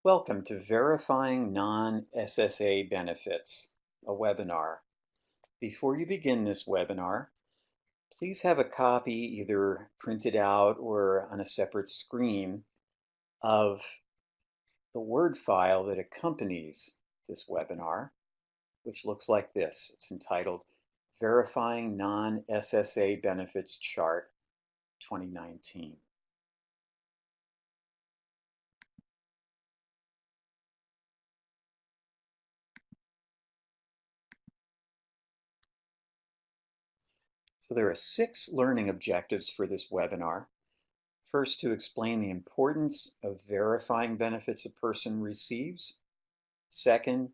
Welcome to Verifying Non SSA Benefits, a webinar. Before you begin this webinar, please have a copy either printed out or on a separate screen of the Word file that accompanies this webinar, which looks like this. It's entitled Verifying Non SSA Benefits Chart 2019. So there are 6 learning objectives for this webinar. First, to explain the importance of verifying benefits a person receives. Second,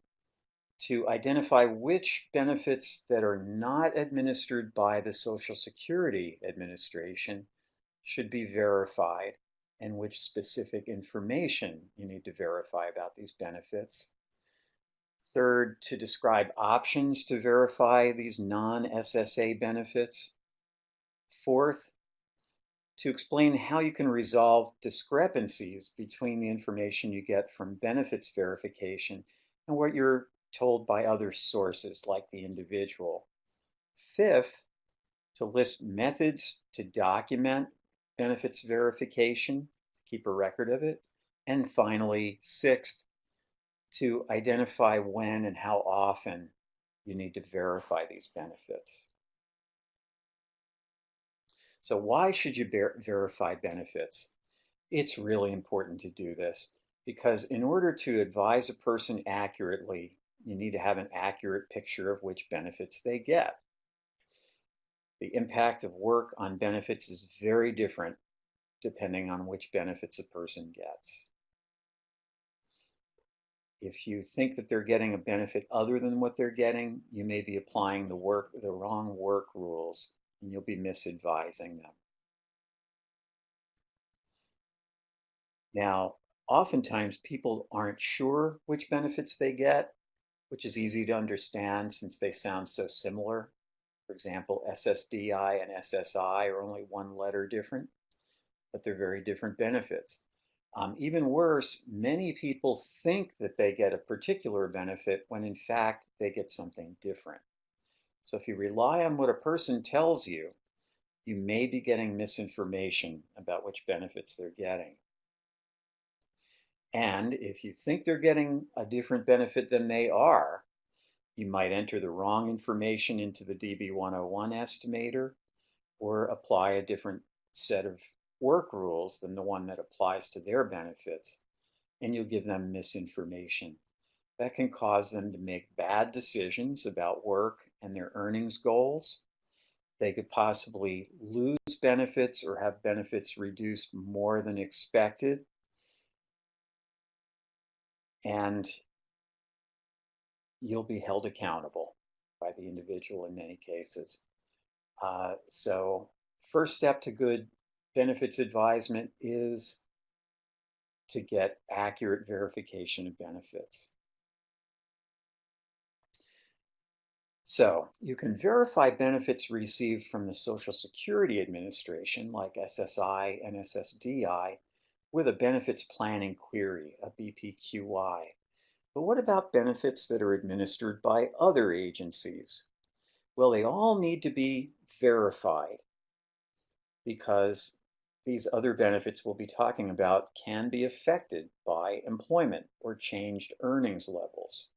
to identify which benefits that are not administered by the Social Security Administration should be verified and which specific information you need to verify about these benefits. Third, to describe options to verify these non-SSA benefits. Fourth, to explain how you can resolve discrepancies between the information you get from benefits verification and what you're told by other sources like the individual. Fifth, to list methods to document benefits verification, keep a record of it. And finally, sixth, to identify when and how often you need to verify these benefits. So why should you verify benefits? It's really important to do this because in order to advise a person accurately, you need to have an accurate picture of which benefits they get. The impact of work on benefits is very different depending on which benefits a person gets. If you think that they're getting a benefit other than what they're getting, you may be applying the wrong work rules and you'll be misadvising them. Now, oftentimes people aren't sure which benefits they get, which is easy to understand since they sound so similar. For example, SSDI and SSI are only one letter different, but they're very different benefits. Even worse, many people think that they get a particular benefit when in fact they get something different. So if you rely on what a person tells you, you may be getting misinformation about which benefits they're getting. And if you think they're getting a different benefit than they are, you might enter the wrong information into the DB101 estimator or apply a different set of work rules than the one that applies to their benefits, and you'll give them misinformation. That can cause them to make bad decisions about work and their earnings goals. They could possibly lose benefits or have benefits reduced more than expected. And you'll be held accountable by the individual in many cases. So first step to good benefits advisement is to get accurate verification of benefits. So you can verify benefits received from the Social Security Administration, like SSI and SSDI, with a benefits planning query, a BPQI. But what about benefits that are administered by other agencies? Well, they all need to be verified because these other benefits we'll be talking about can be affected by employment or changed earnings levels.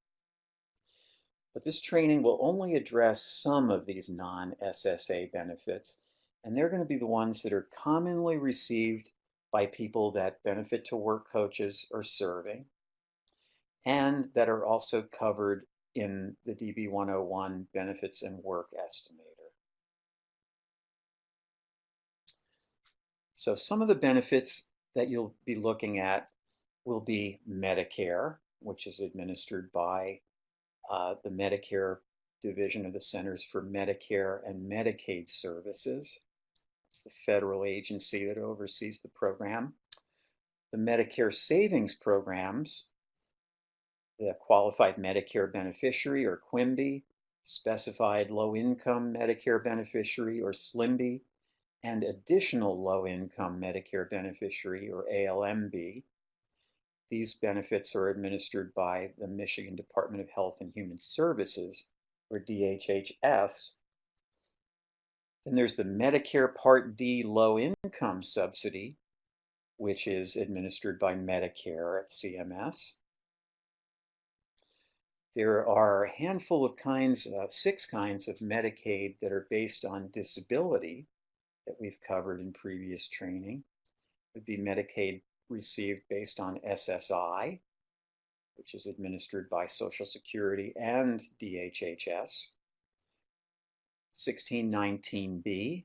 But this training will only address some of these non-SSA benefits, and they're going to be the ones that are commonly received by people that benefit to work coaches are serving, and that are also covered in the DB101 Benefits and Work Estimator. So some of the benefits that you'll be looking at will be Medicare, which is administered by the Medicare division of the Centers for Medicare and Medicaid Services. It's the federal agency that oversees the program. The Medicare Savings Programs, the Qualified Medicare Beneficiary, or QIMBY, Specified Low-Income Medicare Beneficiary, or SLIMBY, and Additional Low-Income Medicare Beneficiary, or ALMB. These benefits are administered by the Michigan Department of Health and Human Services, or DHHS. Then there's the Medicare Part D low-income subsidy, which is administered by Medicare at CMS. There are a handful of kinds, 6 kinds of Medicaid that are based on disability that we've covered in previous training. It would be Medicaid received based on SSI, which is administered by Social Security and DHHS. 1619B,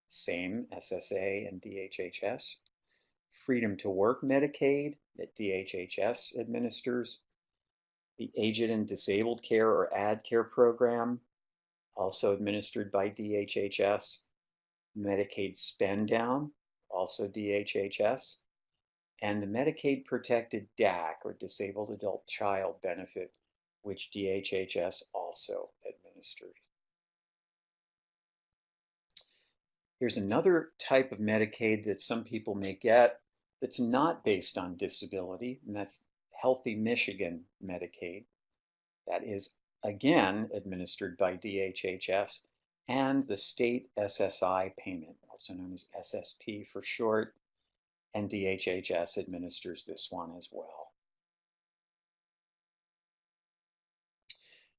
same SSA and DHHS. Freedom to Work Medicaid that DHHS administers. The Aged and Disabled Care or ADCare program, also administered by DHHS. Medicaid Spend Down, also DHHS. And the Medicaid Protected DAC, or Disabled Adult Child Benefit, which DHHS also administers. Here's another type of Medicaid that some people may get that's not based on disability, and that's Healthy Michigan Medicaid. That is, again, administered by DHHS and the state SSI payment, also known as SSP for short, and DHHS administers this one as well.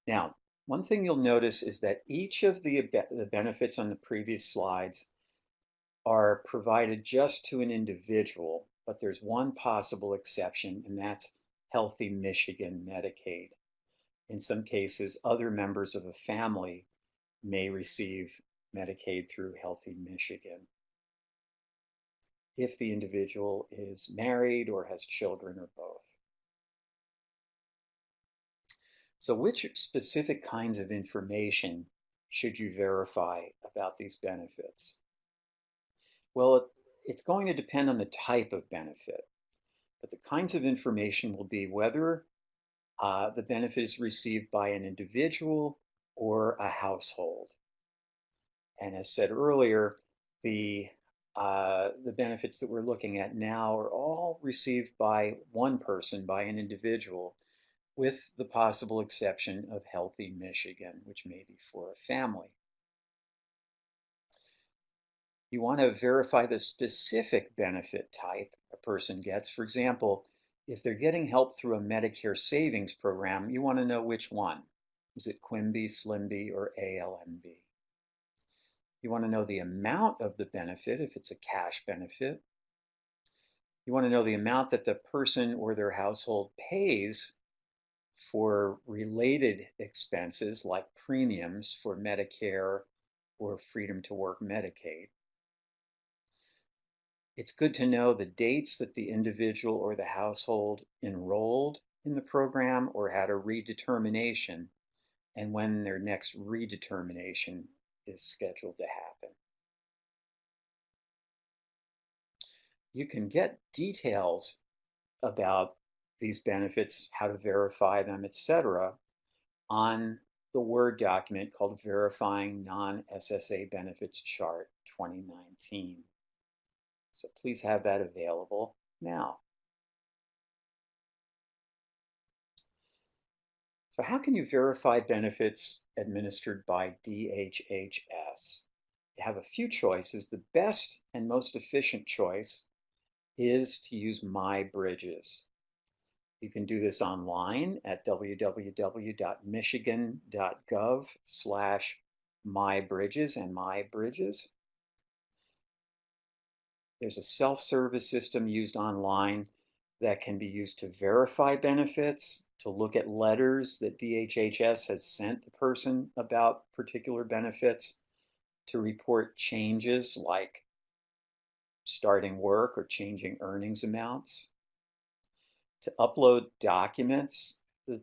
Now, one thing you'll notice is that each of the benefits on the previous slides are provided just to an individual, but there's one possible exception, and that's Healthy Michigan Medicaid. In some cases, other members of a family may receive Medicaid through Healthy Michigan if the individual is married or has children or both. So which specific kinds of information should you verify about these benefits? Well, it's going to depend on the type of benefit, but the kinds of information will be whether the benefit is received by an individual or a household. And as said earlier, the benefits that we're looking at now are all received by one person, by an individual, with the possible exception of Healthy Michigan, which may be for a family. You want to verify the specific benefit type a person gets. For example, if they're getting help through a Medicare savings program, you want to know which one. Is it QIMBY, SLIMBY, or ALMB? You want to know the amount of the benefit if it's a cash benefit. You want to know the amount that the person or their household pays for related expenses like premiums for Medicare or Freedom to Work Medicaid. It's good to know the dates that the individual or the household enrolled in the program or had a redetermination, and when their next redetermination is scheduled to happen. You can get details about these benefits, how to verify them, etc., on the Word document called Verifying Non SSA Benefits Chart 2019. So please have that available now. So how can you verify benefits administered by DHHS? You have a few choices. The best and most efficient choice is to use MyBridges. You can do this online at www.michigan.gov/mybridges and MyBridges. There's a self-service system used online that can be used to verify benefits, to look at letters that DHHS has sent the person about particular benefits, to report changes like starting work or changing earnings amounts, to upload documents that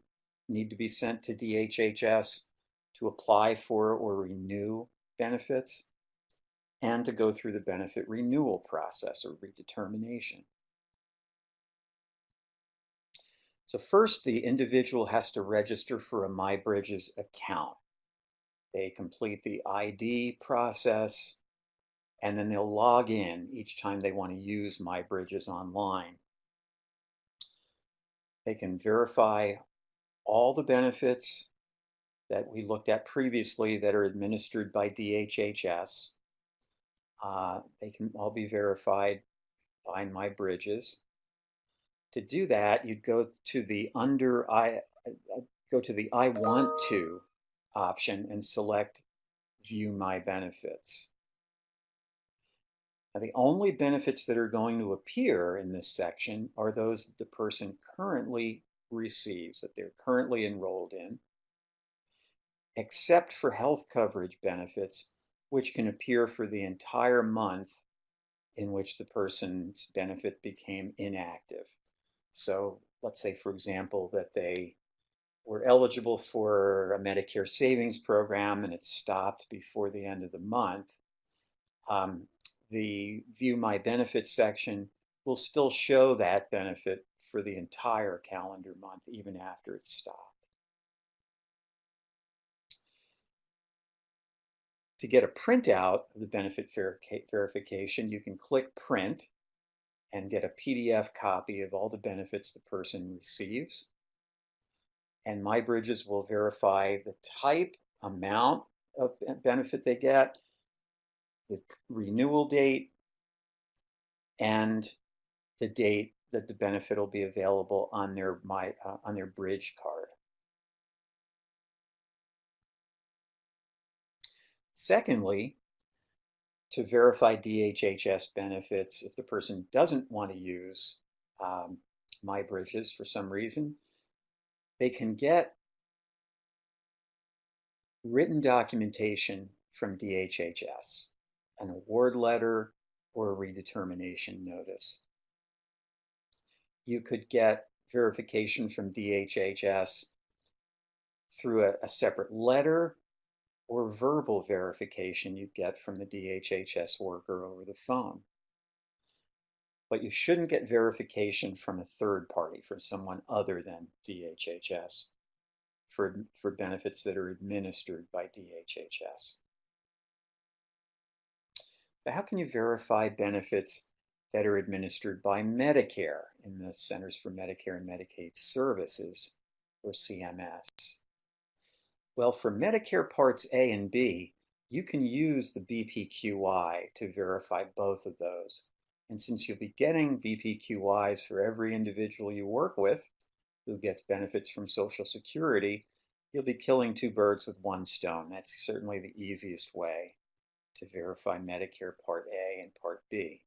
need to be sent to DHHS to apply for or renew benefits, and to go through the benefit renewal process or redetermination. So first, the individual has to register for a MyBridges account. They complete the ID process, and then they'll log in each time they want to use MyBridges online. They can verify all the benefits that we looked at previously that are administered by DHHS. They can all be verified by MyBridges. To do that, you'd go to the I want to option and select View My Benefits. Now, the only benefits that are going to appear in this section are those that the person currently receives, that they're currently enrolled in, except for health coverage benefits, which can appear for the entire month in which the person's benefit became inactive. So let's say, for example, that they were eligible for a Medicare savings program and it stopped before the end of the month. The View My Benefits section will still show that benefit for the entire calendar month, even after it stopped. To get a printout of the benefit verification, you can click Print and get a PDF copy of all the benefits the person receives. And MyBridges will verify the type, amount of benefit they get, the renewal date, and the date that the benefit will be available on their Bridge card. Secondly, to verify DHHS benefits, if the person doesn't want to use MyBridges for some reason, they can get written documentation from DHHS, an award letter or a redetermination notice. You could get verification from DHHS through a separate letter or verbal verification you get from the DHHS worker over the phone. But you shouldn't get verification from a third party, from someone other than DHHS, for benefits that are administered by DHHS. So how can you verify benefits that are administered by Medicare in the Centers for Medicare and Medicaid Services, or CMS? Well, for Medicare Parts A and B, you can use the BPQI to verify both of those. And since you'll be getting BPQIs for every individual you work with who gets benefits from Social Security, you'll be killing two birds with one stone. That's certainly the easiest way to verify Medicare Part A and Part B.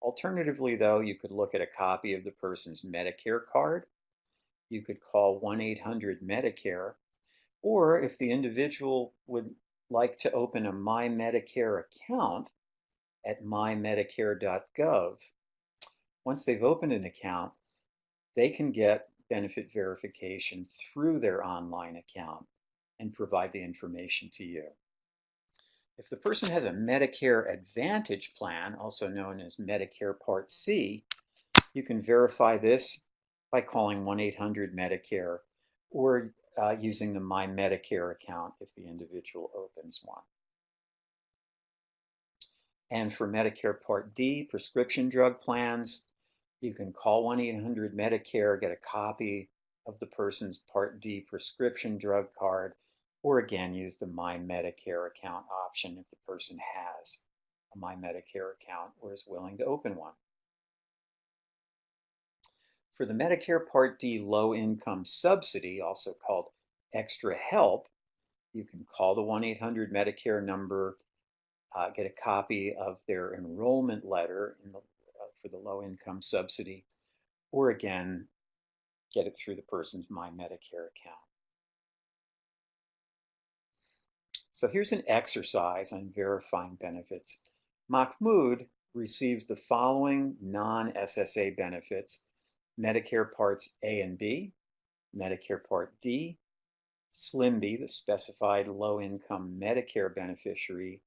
Alternatively, though, you could look at a copy of the person's Medicare card. You could call 1-800-MEDICARE, or if the individual would like to open a My Medicare account at mymedicare.gov, once they've opened an account, they can get benefit verification through their online account and provide the information to you. If the person has a Medicare Advantage plan, also known as Medicare Part C, you can verify this by calling 1-800-MEDICARE or using the My Medicare account if the individual opens one. And for Medicare Part D prescription drug plans, you can call 1-800-MEDICARE, get a copy of the person's Part D prescription drug card, or again, use the My Medicare account option if the person has a My Medicare account or is willing to open one. For the Medicare Part D low income subsidy, also called Extra Help, you can call the 1-800-MEDICARE number, get a copy of their enrollment letter for the low income subsidy, or again, get it through the person's My Medicare account. So here's an exercise on verifying benefits. Mahmoud receives the following non SSA benefits: Medicare Parts A and B, Medicare Part D, SLIMB, the Specified Low-Income Medicare Beneficiary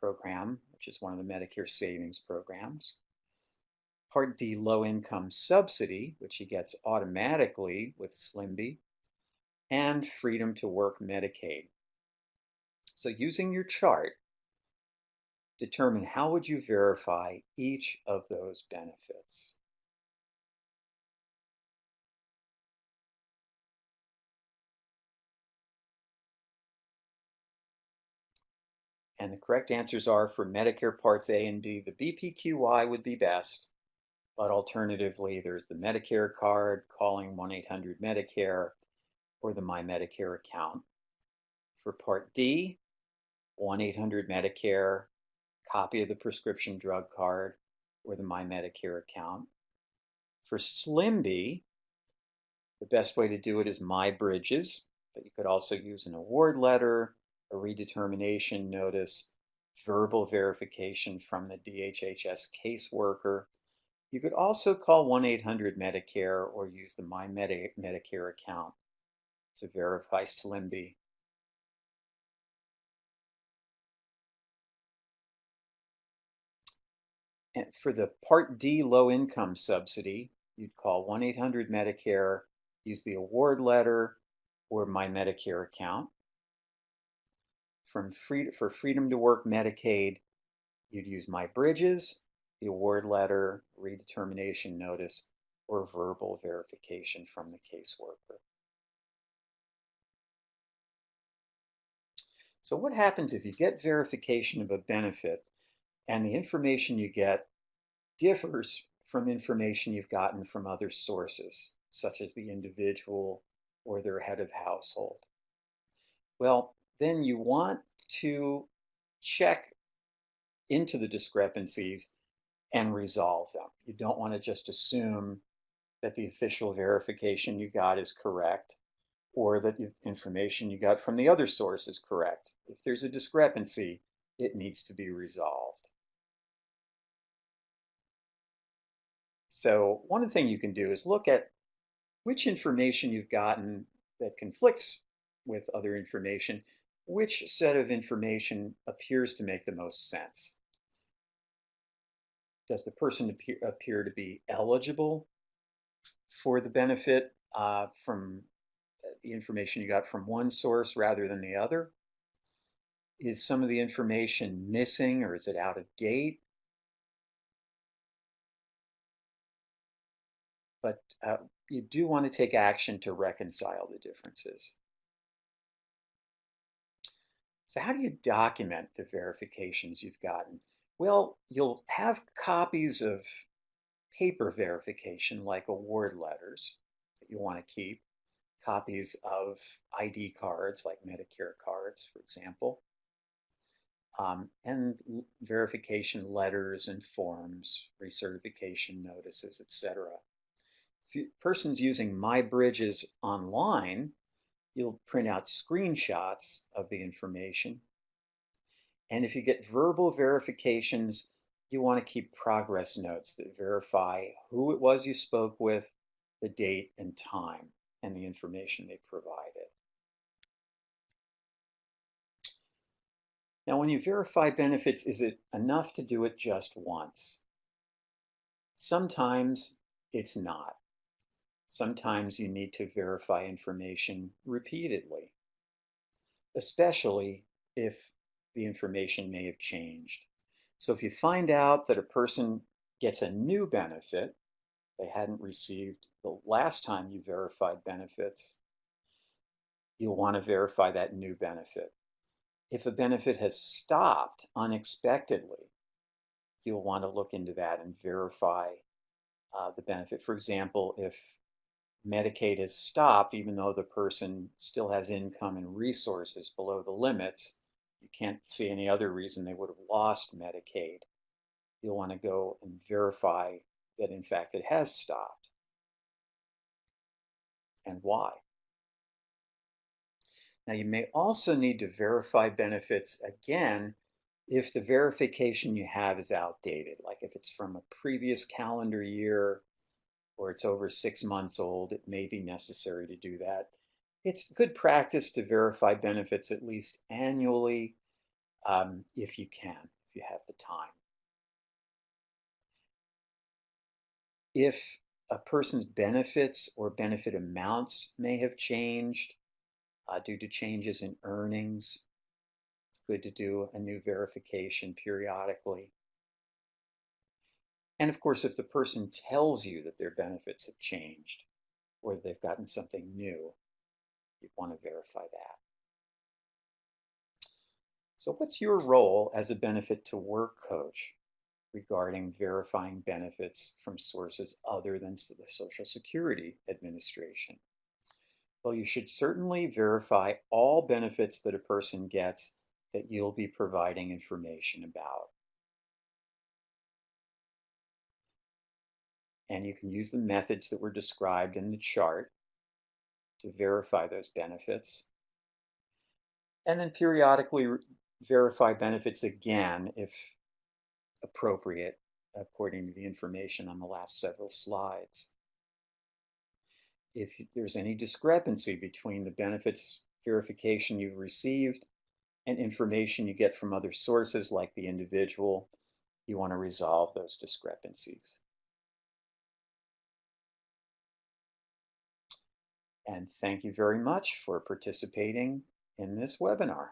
Program, which is one of the Medicare savings programs, Part D Low-Income Subsidy, which he gets automatically with SLIMB, and Freedom to Work Medicaid. So using your chart, determine how would you verify each of those benefits. And the correct answers are for Medicare Parts A and B, the BPQI would be best, but alternatively, there's the Medicare card, calling 1-800-Medicare, or the My Medicare account. For Part D, 1-800-Medicare, copy of the prescription drug card, or the My Medicare account. For SLIMB, the best way to do it is My Bridges, but you could also use an award letter, a redetermination notice, verbal verification from the DHHS caseworker. You could also call 1-800-Medicare or use the My Medicare account to verify SLIMB. And for the Part D low-income subsidy, you'd call 1-800-Medicare, use the award letter or My Medicare account. For Freedom to Work Medicaid, you'd use My Bridges, the award letter, redetermination notice, or verbal verification from the caseworker. So what happens if you get verification of a benefit and the information you get differs from information you've gotten from other sources, such as the individual or their head of household? Well, then you want to check into the discrepancies and resolve them. You don't want to just assume that the official verification you got is correct or that the information you got from the other source is correct. If there's a discrepancy, it needs to be resolved. So one thing you can do is look at which information you've gotten that conflicts with other information, which set of information appears to make the most sense. Does the person appear to be eligible for the benefit from the information you got from one source rather than the other? Is some of the information missing or is it out of date? But you do want to take action to reconcile the differences. So how do you document the verifications you've gotten? Well, you'll have copies of paper verification like award letters that you want to keep, copies of ID cards like Medicare cards, for example, and verification letters and forms, recertification notices, etc. If a person's using My Bridges online, you'll print out screenshots of the information. And if you get verbal verifications, you want to keep progress notes that verify who it was you spoke with, the date and time, and the information they provided. Now, when you verify benefits, is it enough to do it just once? Sometimes it's not. Sometimes you need to verify information repeatedly, especially if the information may have changed. So if you find out that a person gets a new benefit they hadn't received the last time you verified benefits, you'll want to verify that new benefit. If a benefit has stopped unexpectedly, you'll want to look into that and verify the benefit. For example, if Medicaid has stopped, even though the person still has income and resources below the limits, you can't see any other reason they would have lost Medicaid. You'll want to go and verify that in fact it has stopped and why. Now you may also need to verify benefits again if the verification you have is outdated, like if it's from a previous calendar year or it's over 6 months old, it may be necessary to do that. It's good practice to verify benefits at least annually if you can, if you have the time. If a person's benefits or benefit amounts may have changed due to changes in earnings, it's good to do a new verification periodically. And of course, if the person tells you that their benefits have changed or they've gotten something new, you want to verify that. So what's your role as a benefit to work coach regarding verifying benefits from sources other than the Social Security Administration? Well, you should certainly verify all benefits that a person gets that you'll be providing information about. And you can use the methods that were described in the chart to verify those benefits. And then periodically verify benefits again if appropriate, according to the information on the last several slides. If there's any discrepancy between the benefits verification you've received and information you get from other sources like the individual, you want to resolve those discrepancies. And thank you very much for participating in this webinar.